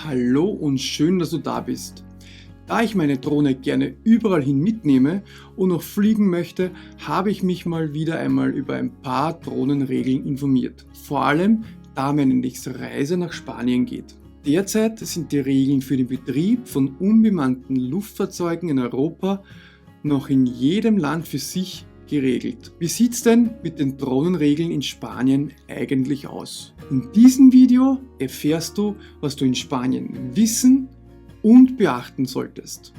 Hallo und schön, dass du da bist. Da ich meine Drohne gerne überall hin mitnehme und noch fliegen möchte, habe ich mich mal wieder einmal über ein paar Drohnenregeln informiert. Vor allem, da meine nächste Reise nach Spanien geht. Derzeit sind die Regeln für den Betrieb von unbemannten Luftfahrzeugen in Europa noch in jedem Land für sich geregelt. Wie sieht es denn mit den Drohnenregeln in Spanien eigentlich aus? In diesem Video erfährst du, was du in Spanien wissen und beachten solltest.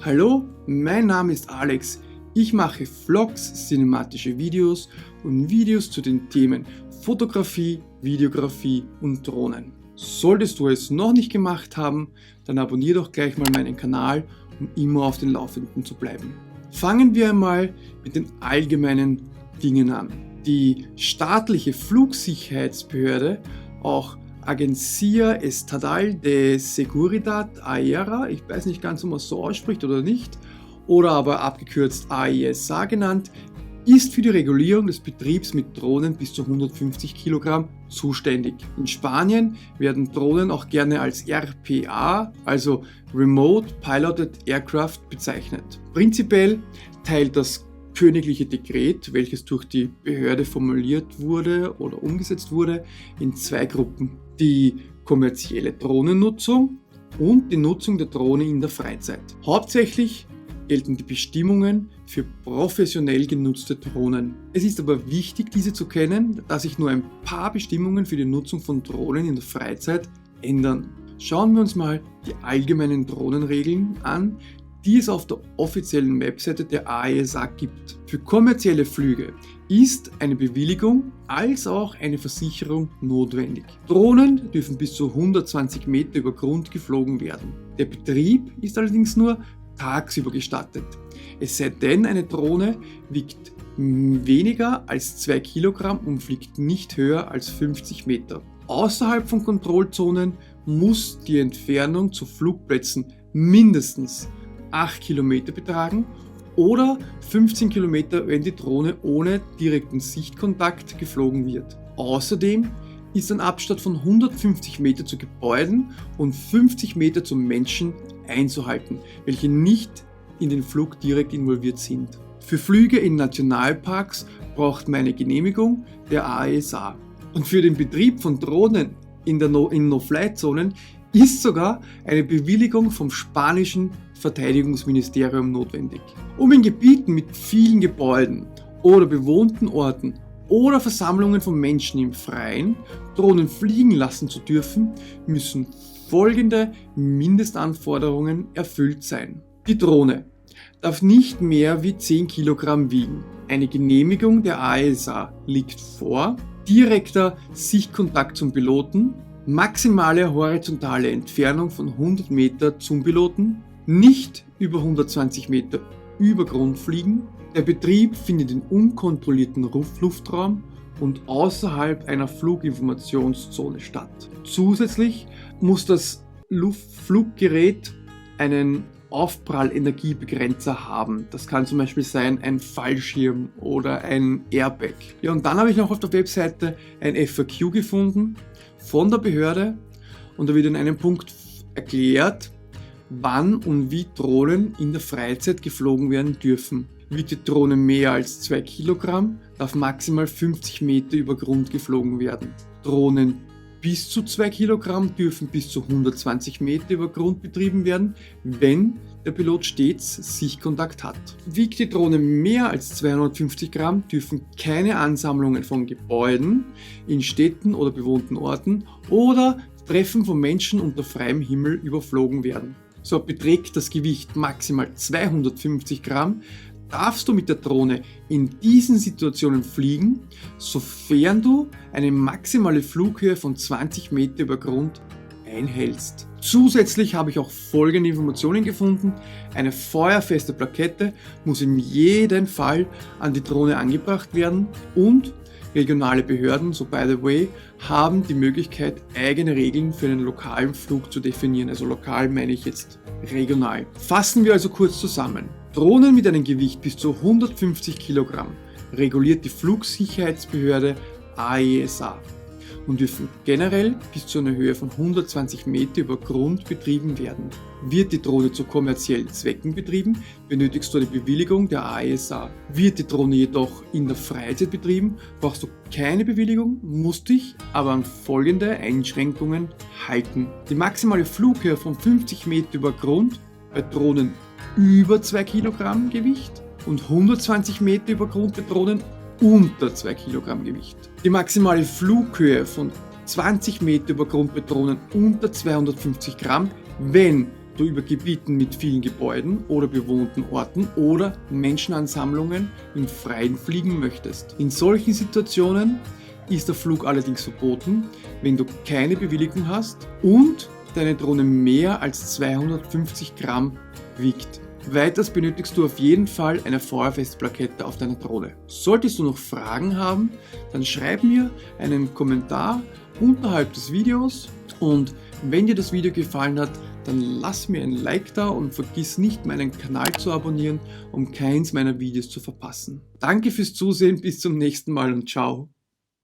Hallo, mein Name ist Alex. Ich mache Vlogs, cinematische Videos und Videos zu den Themen Fotografie, Videografie und Drohnen. Solltest du es noch nicht gemacht haben, dann abonniere doch gleich mal meinen Kanal, um immer auf den Laufenden zu bleiben. Fangen wir einmal mit den allgemeinen Dingen an. Die staatliche Flugsicherheitsbehörde, auch Agencia Estatal de Seguridad Aérea, ich weiß nicht ganz, ob man es so ausspricht oder nicht, oder aber abgekürzt AESA genannt, ist für die Regulierung des Betriebs mit Drohnen bis zu 150 Kilogramm zuständig. In Spanien werden Drohnen auch gerne als RPA, also Remote Piloted Aircraft, bezeichnet. Prinzipiell teilt das königliche Dekret, welches durch die Behörde formuliert wurde oder umgesetzt wurde, in zwei Gruppen. Die kommerzielle Drohnennutzung und die Nutzung der Drohne in der Freizeit. Hauptsächlich gelten die Bestimmungen für professionell genutzte Drohnen. Es ist aber wichtig, diese zu kennen, da sich nur ein paar Bestimmungen für die Nutzung von Drohnen in der Freizeit ändern. Schauen wir uns mal die allgemeinen Drohnenregeln an, die es auf der offiziellen Webseite der AESA gibt. Für kommerzielle Flüge ist eine Bewilligung als auch eine Versicherung notwendig. Drohnen dürfen bis zu 120 Meter über Grund geflogen werden. Der Betrieb ist allerdings nur tagsüber gestattet. Es sei denn, eine Drohne wiegt weniger als 2 Kilogramm und fliegt nicht höher als 50 Meter. Außerhalb von Kontrollzonen muss die Entfernung zu Flugplätzen mindestens 8 Kilometer betragen oder 15 Kilometer, wenn die Drohne ohne direkten Sichtkontakt geflogen wird. Außerdem ist ein Abstand von 150 Meter zu Gebäuden und 50 Meter zu Menschen einzuhalten, welche nicht in den Flug direkt involviert sind. Für Flüge in Nationalparks braucht man eine Genehmigung der AESA. Und für den Betrieb von Drohnen in No-Fly-Zonen ist sogar eine Bewilligung vom spanischen Verteidigungsministerium notwendig. Um in Gebieten mit vielen Gebäuden oder bewohnten Orten oder Versammlungen von Menschen im Freien Drohnen fliegen lassen zu dürfen, müssen folgende Mindestanforderungen erfüllt sein. Die Drohne darf nicht mehr wie 10 Kilogramm wiegen. Eine Genehmigung der AESA liegt vor. Direkter Sichtkontakt zum Piloten. Maximale horizontale Entfernung von 100 Meter zum Piloten. Nicht über 120 Meter über Grund fliegen. Der Betrieb findet in unkontrollierten Luftraum und außerhalb einer Fluginformationszone statt. Zusätzlich muss das Fluggerät einen Aufprallenergiebegrenzer haben. Das kann zum Beispiel sein ein Fallschirm oder ein Airbag. Ja, und dann habe ich noch auf der Webseite ein FAQ gefunden von der Behörde und da wird in einem Punkt erklärt, wann und wie Drohnen in der Freizeit geflogen werden dürfen. Wiegt die Drohne mehr als 2 Kilogramm, darf maximal 50 Meter über Grund geflogen werden. Drohnen bis zu 2 Kilogramm dürfen bis zu 120 Meter über Grund betrieben werden, wenn der Pilot stets Sichtkontakt hat. Wiegt die Drohne mehr als 250 Gramm, dürfen keine Ansammlungen von Gebäuden in Städten oder bewohnten Orten oder Treffen von Menschen unter freiem Himmel überflogen werden. So beträgt das Gewicht maximal 250 Gramm, darfst du mit der Drohne in diesen Situationen fliegen, sofern du eine maximale Flughöhe von 20 Meter über Grund einhältst. Zusätzlich habe ich auch folgende Informationen gefunden. Eine feuerfeste Plakette muss in jedem Fall an die Drohne angebracht werden und regionale Behörden, so by the way, haben die Möglichkeit, eigene Regeln für einen lokalen Flug zu definieren. Also lokal meine ich jetzt regional. Fassen wir also kurz zusammen. Drohnen mit einem Gewicht bis zu 150 Kilogramm reguliert die Flugsicherheitsbehörde AESA und dürfen generell bis zu einer Höhe von 120 Meter über Grund betrieben werden. Wird die Drohne zu kommerziellen Zwecken betrieben, benötigst du eine Bewilligung der AESA. Wird die Drohne jedoch in der Freizeit betrieben, brauchst du keine Bewilligung, musst dich aber an folgende Einschränkungen halten. Die maximale Flughöhe von 50 Meter über Grund bei Drohnen über 2 Kilogramm Gewicht und 120 Meter über Grund bei Drohnen unter 2 Kilogramm Gewicht. Die maximale Flughöhe von 20 Meter über Grund bei Drohnen unter 250 Gramm, wenn du über Gebieten mit vielen Gebäuden oder bewohnten Orten oder Menschenansammlungen im Freien fliegen möchtest. In solchen Situationen ist der Flug allerdings verboten, wenn du keine Bewilligung hast und deine Drohne mehr als 250 Gramm wiegt. Weiters benötigst du auf jeden Fall eine VFS-Plakette auf deiner Drohne. Solltest du noch Fragen haben, dann schreib mir einen Kommentar unterhalb des Videos und wenn dir das Video gefallen hat, dann lass mir ein Like da und vergiss nicht meinen Kanal zu abonnieren, um keins meiner Videos zu verpassen. Danke fürs Zusehen, bis zum nächsten Mal und ciao.